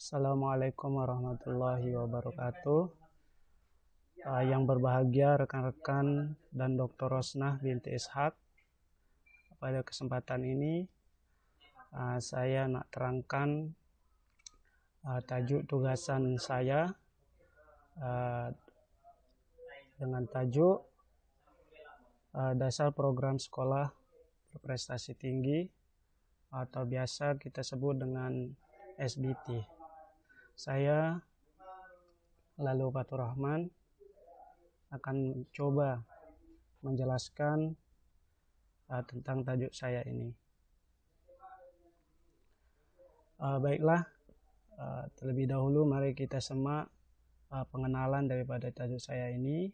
Assalamualaikum warahmatullahi wabarakatuh. Yang berbahagia rekan-rekan dan Dr. Rosnah binti Ishak. Pada kesempatan ini saya nak terangkan tajuk tugasan saya dengan tajuk dasar program sekolah berprestasi tinggi atau biasa kita sebut dengan SBT. Saya Lalu Fatur Rahman akan coba menjelaskan tentang tajuk saya ini. Baiklah, terlebih dahulu mari kita simak pengenalan daripada tajuk saya ini,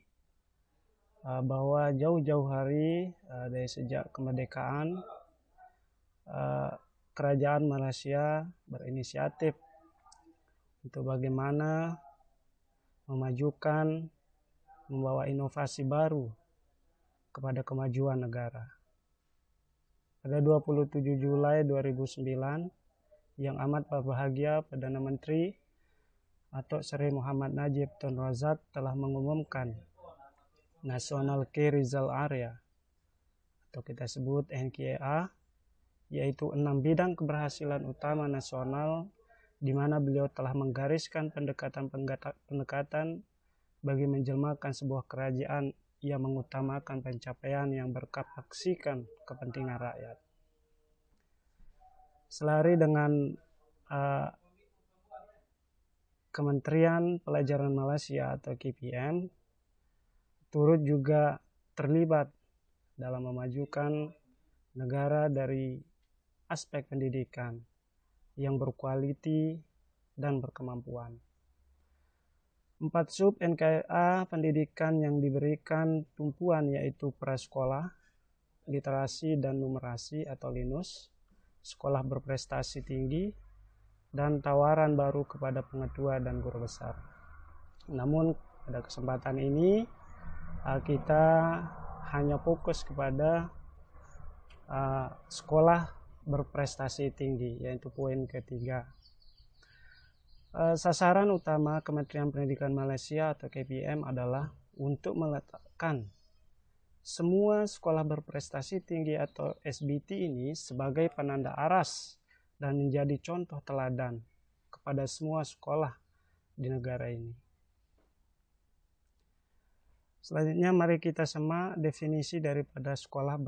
bahwa jauh-jauh hari dari sejak kemerdekaan, kerajaan Malaysia berinisiatif untuk bagaimana memajukan, membawa inovasi baru kepada kemajuan negara. Pada 27 Julai 2009, yang amat berbahagia Perdana Menteri Datuk Seri Muhammad Najib Tun Razak telah mengumumkan National Key Result Area atau kita sebut NKA, yaitu 6 bidang keberhasilan utama nasional di mana beliau telah menggariskan pendekatan bagi menjelmakan sebuah kerajaan yang mengutamakan pencapaian yang berkapasikan kepentingan rakyat. Selari dengan Kementerian Pelajaran Malaysia atau KPM turut juga terlibat dalam memajukan negara dari aspek pendidikan yang berkualiti dan berkemampuan. 4 sub NKA pendidikan yang diberikan tumpuan yaitu prasekolah, literasi dan numerasi atau LINUS, sekolah berprestasi tinggi, dan tawaran baru kepada pengetua dan guru besar. Namun pada kesempatan ini kita hanya fokus kepada sekolah berprestasi tinggi, yaitu poin ketiga. Sasaran utama Kementerian Pendidikan Malaysia atau KPM adalah untuk meletakkan semua sekolah berprestasi tinggi atau SBT ini sebagai penanda aras dan menjadi contoh teladan kepada semua sekolah di negara ini. Selanjutnya mari kita simak definisi daripada sekolah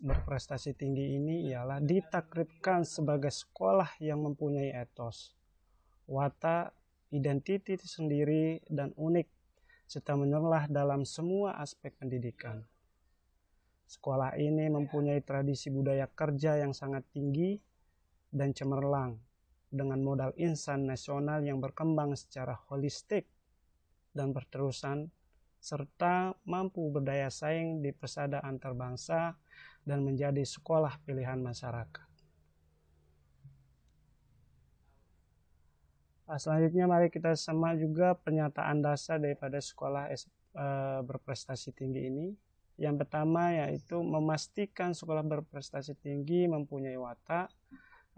berprestasi tinggi ini ialah ditakribkan sebagai sekolah yang mempunyai etos, watak, identiti sendiri dan unik, serta menyerlah dalam semua aspek pendidikan. Sekolah ini mempunyai tradisi budaya kerja yang sangat tinggi dan cemerlang dengan modal insan nasional yang berkembang secara holistik dan berterusan, serta mampu berdaya saing di persada antar bangsa dan menjadi sekolah pilihan masyarakat. Selanjutnya mari kita simak juga pernyataan dasar daripada sekolah berprestasi tinggi ini. Yang pertama yaitu memastikan sekolah berprestasi tinggi mempunyai watak,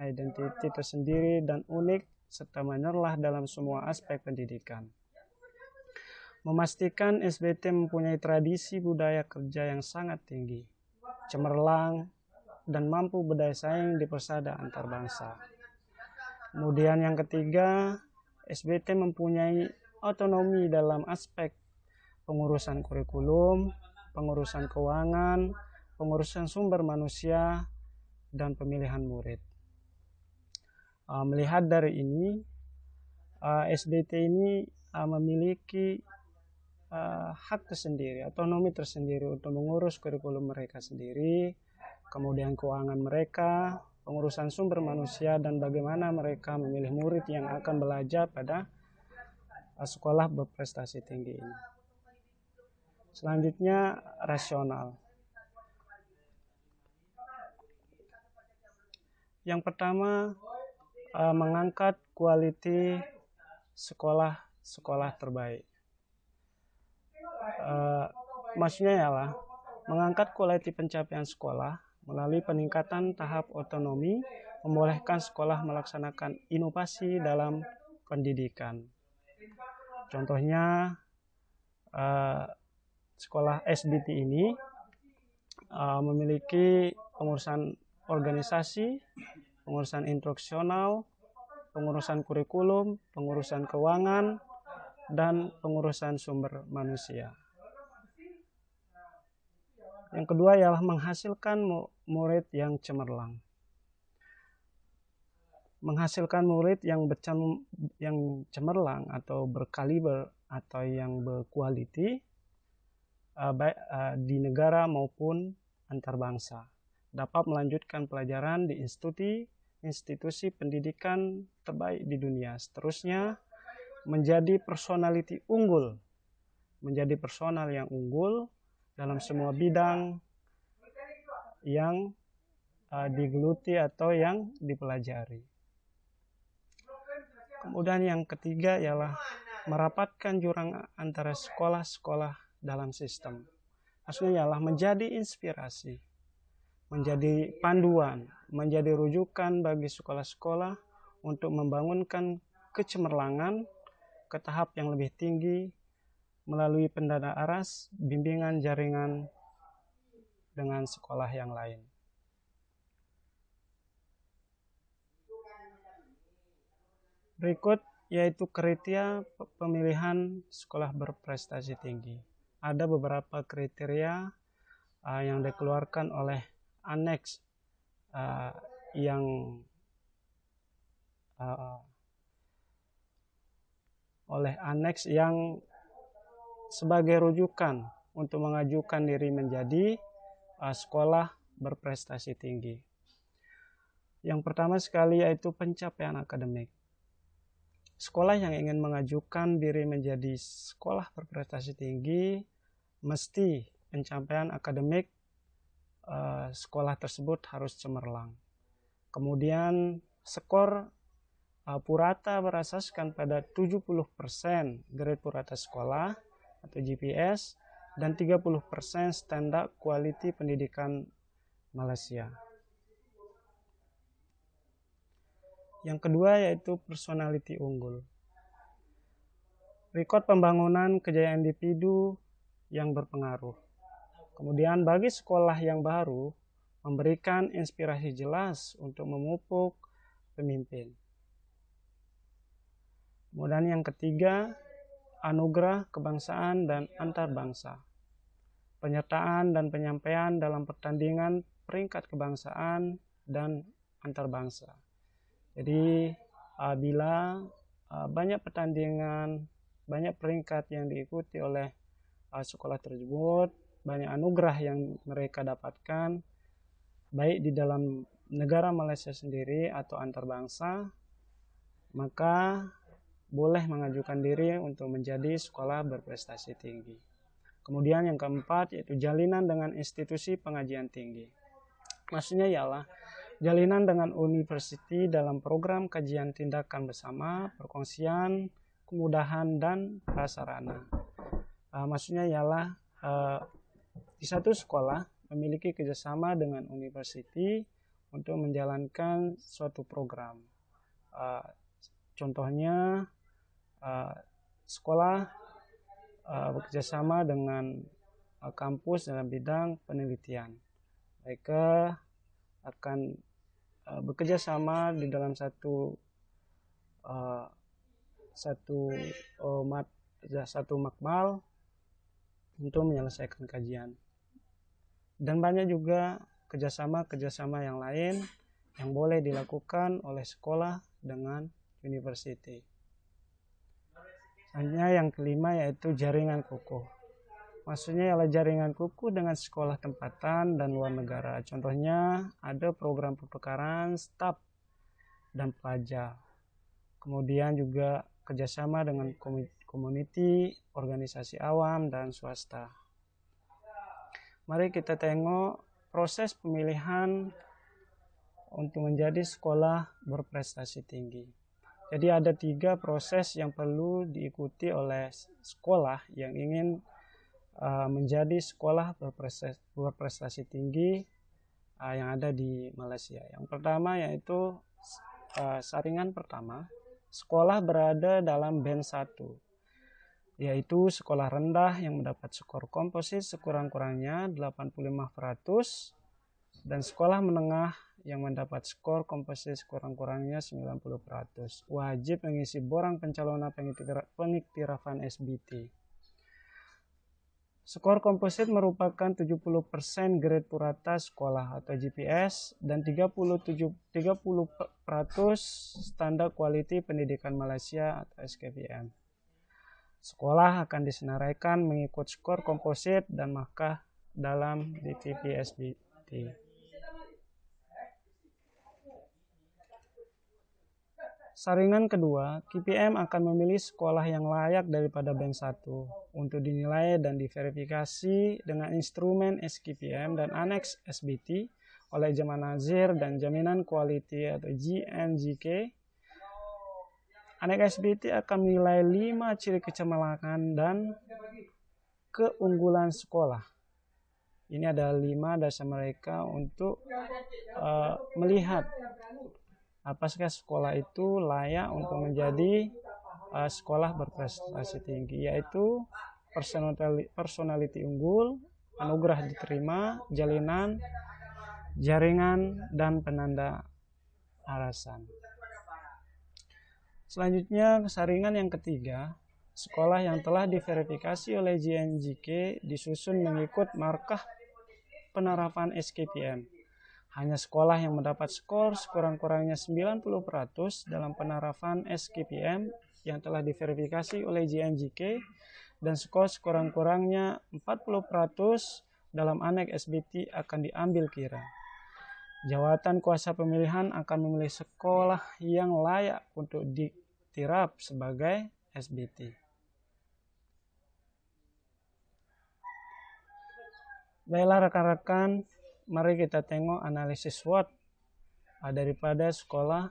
identiti tersendiri dan unik, serta menyerlah dalam semua aspek pendidikan. Memastikan SBT mempunyai tradisi budaya kerja yang sangat tinggi, cemerlang, dan mampu berdaya saing di persada antar bangsa. Kemudian yang ketiga, SBT mempunyai otonomi dalam aspek pengurusan kurikulum, pengurusan keuangan, pengurusan sumber manusia, dan pemilihan murid. Melihat dari ini, SBT ini memiliki hak tersendiri, otonomi tersendiri untuk mengurus kurikulum mereka sendiri, kemudian keuangan mereka, pengurusan sumber manusia, dan bagaimana mereka memilih murid yang akan belajar pada sekolah berprestasi tinggi ini. Selanjutnya, rasional. Yang pertama, mengangkat kualiti sekolah terbaik. Maksudnya ialah mengangkat kualiti pencapaian sekolah melalui peningkatan tahap otonomi, membolehkan sekolah melaksanakan inovasi dalam pendidikan. Contohnya sekolah SBT ini memiliki pengurusan organisasi, pengurusan instruksional, pengurusan kurikulum, pengurusan keuangan, dan pengurusan sumber manusia. Yang kedua ialah menghasilkan murid yang cemerlang. Menghasilkan murid yang cemerlang atau berkaliber atau yang berkualiti baik di negara maupun antar bangsa, dapat melanjutkan pelajaran di institusi pendidikan terbaik di dunia. Seterusnya menjadi personality unggul, menjadi personal yang unggul dalam semua bidang yang digeluti atau yang dipelajari. Kemudian yang ketiga ialah merapatkan jurang antara sekolah-sekolah dalam sistem. Maksudnya ialah menjadi inspirasi, menjadi panduan, menjadi rujukan bagi sekolah-sekolah untuk membangunkan kecemerlangan ke tahap yang lebih tinggi melalui pendana aras, bimbingan jaringan dengan sekolah yang lain. Berikut yaitu kriteria pemilihan sekolah berprestasi tinggi. Ada beberapa kriteria yang dikeluarkan oleh aneks yang sebagai rujukan untuk mengajukan diri menjadi sekolah berprestasi tinggi. Yang pertama sekali yaitu pencapaian akademik. Sekolah yang ingin mengajukan diri menjadi sekolah berprestasi tinggi mesti pencapaian akademik sekolah tersebut harus cemerlang. Kemudian skor purata berasaskan pada 70% grade purata sekolah atau GPS dan 30% standar quality pendidikan Malaysia. Yang kedua yaitu personality unggul. Rekod pembangunan kejayaan individu yang berpengaruh. Kemudian bagi sekolah yang baru memberikan inspirasi jelas untuk memupuk pemimpin. Kemudian yang ketiga, anugerah kebangsaan dan antar bangsa. Penyertaan dan penyampaian dalam pertandingan peringkat kebangsaan dan antar bangsa. Jadi bila banyak pertandingan, banyak peringkat yang diikuti oleh sekolah tersebut, banyak anugerah yang mereka dapatkan, baik di dalam negara Malaysia sendiri atau antar bangsa, maka boleh mengajukan diri untuk menjadi sekolah berprestasi tinggi. Kemudian yang keempat yaitu jalinan dengan institusi pengajian tinggi. Maksudnya ialah jalinan dengan universiti dalam program kajian tindakan bersama, perkongsian, kemudahan, dan prasarana. Maksudnya ialah di satu sekolah memiliki kerjasama dengan universiti untuk menjalankan suatu program. Contohnya sekolah bekerjasama dengan kampus dalam bidang penelitian. Mereka akan bekerja sama di dalam satu makmal untuk menyelesaikan kajian. Dan banyak juga kerjasama yang lain yang boleh dilakukan oleh sekolah dengan university. Selanjutnya yang kelima yaitu jaringan kukuh. Maksudnya ialah jaringan kukuh dengan sekolah tempatan dan luar negara. Contohnya ada program pertukaran staf dan pelajar. Kemudian juga kerjasama dengan community, organisasi awam, dan swasta. Mari kita tengok proses pemilihan untuk menjadi sekolah berprestasi tinggi. Jadi ada 3 proses yang perlu diikuti oleh sekolah yang ingin menjadi sekolah berprestasi tinggi yang ada di Malaysia. Yang pertama yaitu saringan pertama sekolah berada dalam band 1, yaitu sekolah rendah yang mendapat skor komposit sekurang-kurangnya 85% dan sekolah menengah yang mendapat skor komposit sekurang-kurangnya 90%. Wajib mengisi borang pencalonan pengiktirafan SBT. Skor komposit merupakan 70% grade purata sekolah atau GPS dan 30% standar quality pendidikan Malaysia atau SKPM. Sekolah akan disenaraikan mengikut skor komposit dan markah dalam DTP SBT. Saringan kedua, KPM akan memilih sekolah yang layak daripada band 1 untuk dinilai dan diverifikasi dengan instrumen SKPM dan aneks SBT oleh Jamaah Nazir dan Jaminan Quality atau JNJK. Aneks SBT akan menilai 5 ciri kecemerlangan dan keunggulan sekolah. Ini adalah 5 dasar mereka untuk melihat apakah sekolah itu layak untuk menjadi sekolah berprestasi tinggi, yaitu personality unggul, anugerah diterima, jalinan, jaringan, dan penanda arasan. Selanjutnya, saringan yang ketiga, sekolah yang telah diverifikasi oleh JNJK disusun mengikut markah penerapan SKPM. Hanya sekolah yang mendapat skor sekurang-kurangnya 90% dalam penerapan SKPM yang telah diverifikasi oleh JNJK dan skor sekurang-kurangnya 40% dalam aneks SBT akan diambil kira. Jawatan kuasa pemilihan akan memilih sekolah yang layak untuk ditirap sebagai SBT. Baiklah rekan-rekan, mari kita tengok analisis SWOT daripada sekolah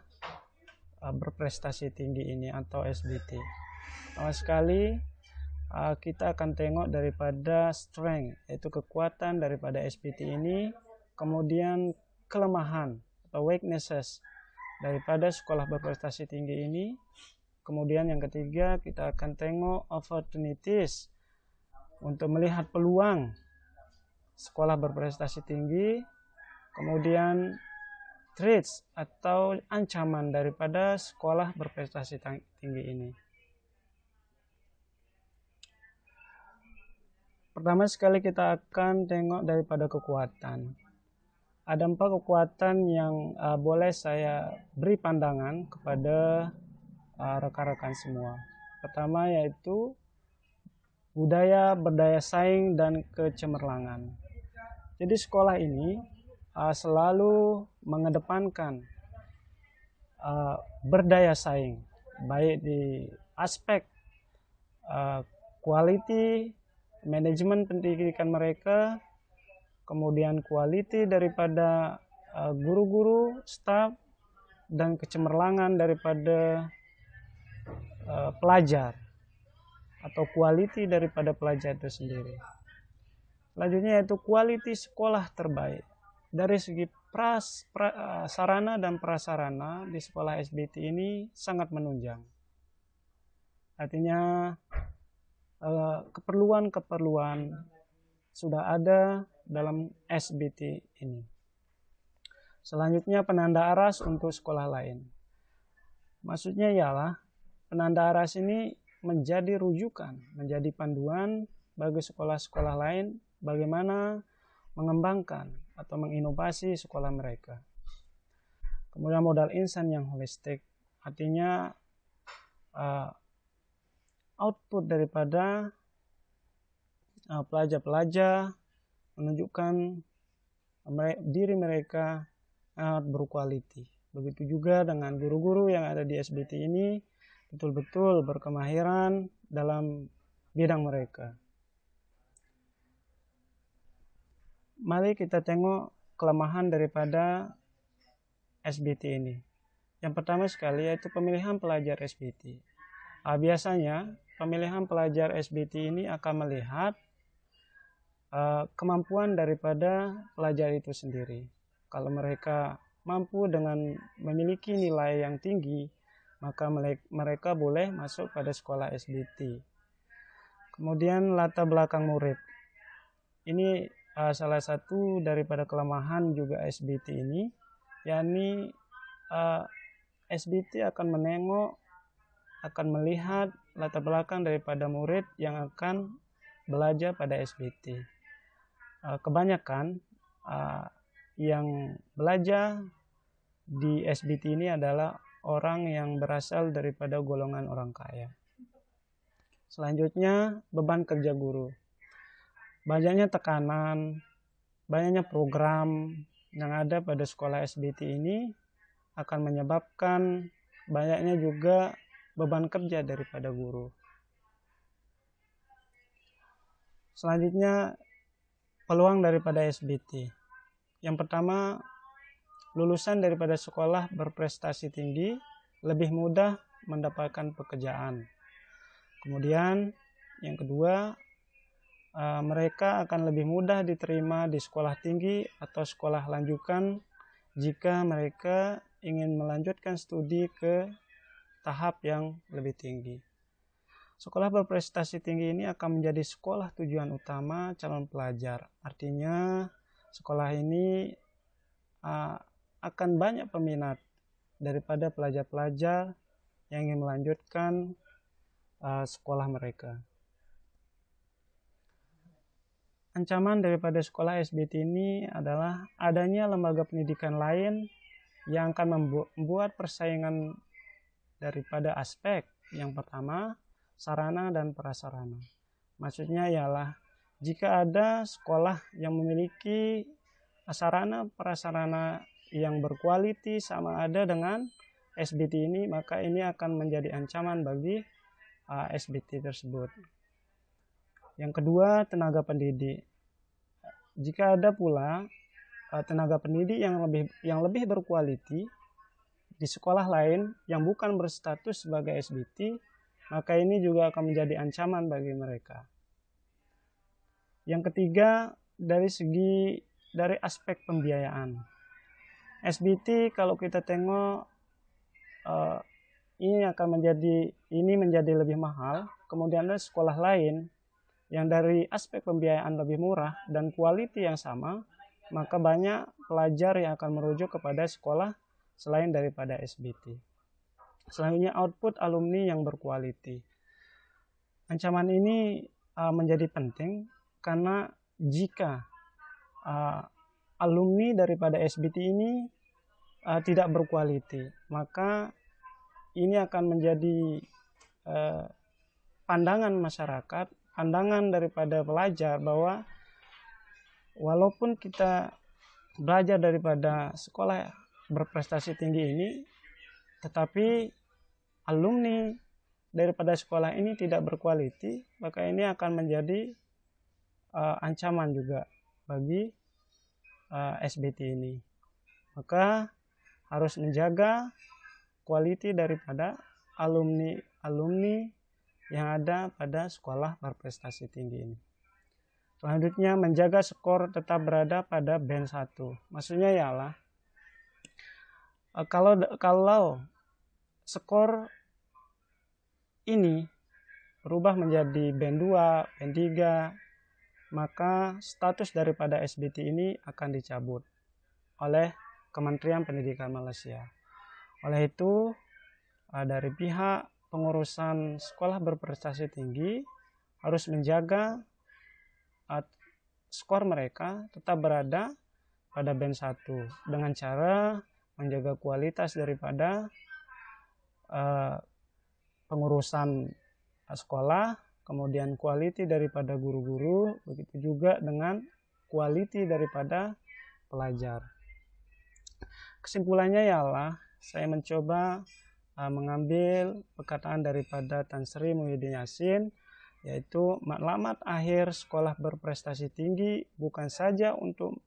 berprestasi tinggi ini atau SBT. Pertama sekali kita akan tengok daripada strength, yaitu kekuatan daripada SBT ini, kemudian kelemahan atau weaknesses daripada sekolah berprestasi tinggi ini. Kemudian yang ketiga kita akan tengok opportunities untuk melihat peluang sekolah berprestasi tinggi. Kemudian threats atau ancaman daripada sekolah berprestasi tinggi ini. Pertama sekali kita akan tengok daripada kekuatan. Ada 4 kekuatan yang boleh saya beri pandangan kepada rekan-rekan semua. Pertama yaitu budaya berdaya saing dan kecemerlangan. Jadi sekolah ini selalu mengedepankan berdaya saing, baik di aspek quality, manajemen pendidikan mereka, kemudian quality daripada guru-guru, staf, dan kecemerlangan daripada pelajar atau quality daripada pelajar itu sendiri. Selanjutnya yaitu quality sekolah terbaik. Dari segi sarana dan prasarana di sekolah SBT ini sangat menunjang. Artinya keperluan-keperluan sudah ada dalam SBT ini. Selanjutnya penanda aras untuk sekolah lain. Maksudnya ialah penanda aras ini menjadi rujukan, menjadi panduan bagi sekolah-sekolah lain bagaimana mengembangkan atau menginovasi sekolah mereka. Kemudian modal insan yang holistik, artinya output daripada pelajar-pelajar menunjukkan diri mereka berkualiti. Begitu juga dengan guru-guru yang ada di SBT ini betul-betul berkemahiran dalam bidang mereka. Mari kita tengok kelemahan daripada SBT ini. Yang pertama sekali yaitu pemilihan pelajar SBT. Biasanya pemilihan pelajar SBT ini akan melihat kemampuan daripada pelajar itu sendiri. Kalau mereka mampu dengan memiliki nilai yang tinggi maka mereka boleh masuk pada sekolah SBT. Kemudian latar belakang murid. Ini salah satu daripada kelemahan juga SBT ini, yakni SBT akan melihat latar belakang daripada murid yang akan belajar pada SBT. Kebanyakan yang belajar di SBT ini adalah orang yang berasal daripada golongan orang kaya. Selanjutnya, beban kerja guru. Banyaknya tekanan, banyaknya program yang ada pada sekolah SBT ini akan menyebabkan banyaknya juga beban kerja daripada guru. Selanjutnya, peluang daripada SBT. Yang pertama, lulusan daripada sekolah berprestasi tinggi lebih mudah mendapatkan pekerjaan. Kemudian, yang kedua, mereka akan lebih mudah diterima di sekolah tinggi atau sekolah lanjutan jika mereka ingin melanjutkan studi ke tahap yang lebih tinggi. Sekolah berprestasi tinggi ini akan menjadi sekolah tujuan utama calon pelajar. Artinya sekolah ini akan banyak peminat daripada pelajar-pelajar yang ingin melanjutkan sekolah mereka. Ancaman daripada sekolah SBT ini adalah adanya lembaga pendidikan lain yang akan membuat persaingan daripada aspek yang pertama, sarana dan prasarana. Maksudnya ialah jika ada sekolah yang memiliki sarana prasarana yang berkualiti sama ada dengan SBT ini, maka ini akan menjadi ancaman bagi SBT tersebut. Yang kedua, tenaga pendidik. Jika ada pula tenaga pendidik yang lebih berkualiti di sekolah lain yang bukan berstatus sebagai SBT, maka ini juga akan menjadi ancaman bagi mereka. Yang ketiga, dari aspek pembiayaan. SBT kalau kita tengok ini menjadi lebih mahal. Kemudian ada sekolah lain yang dari aspek pembiayaan lebih murah dan kualiti yang sama, maka banyak pelajar yang akan merujuk kepada sekolah selain daripada SBT. Selanjutnya, output alumni yang berkualiti. Ancaman ini menjadi penting karena jika alumni daripada SBT ini tidak berkualiti, maka ini akan menjadi pandangan masyarakat, pandangan daripada pelajar bahwa walaupun kita belajar daripada sekolah berprestasi tinggi ini, tetapi alumni daripada sekolah ini tidak berkualiti, maka ini akan menjadi ancaman juga bagi SBT ini. Maka harus menjaga kualiti daripada alumni yang ada pada sekolah berprestasi tinggi ini. Selanjutnya, menjaga skor tetap berada pada band 1. Maksudnya ialah kalau skor ini berubah menjadi band 2, band 3, maka status daripada SBT ini akan dicabut oleh Kementerian Pendidikan Malaysia. Oleh itu, dari pihak pengurusan sekolah berprestasi tinggi harus menjaga skor mereka tetap berada pada band 1 dengan cara menjaga kualitas daripada pengurusan sekolah, kemudian kualiti daripada guru-guru, begitu juga dengan kualiti daripada pelajar. Kesimpulannya ialah saya mencoba mengambil perkataan daripada Tan Sri Muhyiddin Yassin, yaitu matlamat akhir sekolah berprestasi tinggi bukan saja untuk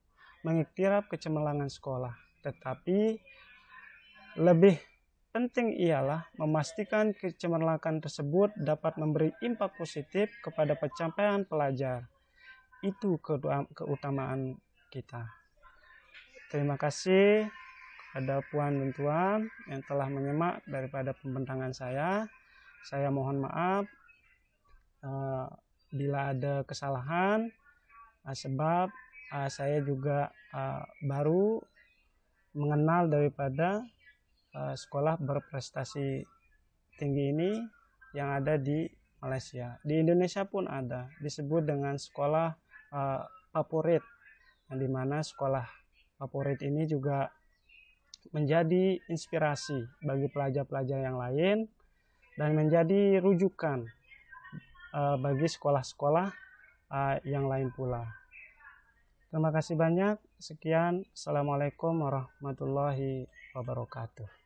mengiktiraf kecemerlangan sekolah, tetapi lebih penting ialah memastikan kecemerlangan tersebut dapat memberi impak positif kepada pencapaian pelajar. Itu keutamaan kita. Terima kasih. pada puan dan tuan yang telah menyimak daripada pembentangan saya. Saya mohon maaf bila ada kesalahan, sebab saya juga baru mengenal daripada sekolah berprestasi tinggi ini yang ada di Malaysia. Di Indonesia pun ada, disebut dengan sekolah favorit, yang dimana sekolah favorit ini juga menjadi inspirasi bagi pelajar-pelajar yang lain dan menjadi rujukan bagi sekolah-sekolah yang lain pula. Terima kasih banyak. Sekian. Assalamualaikum warahmatullahi wabarakatuh.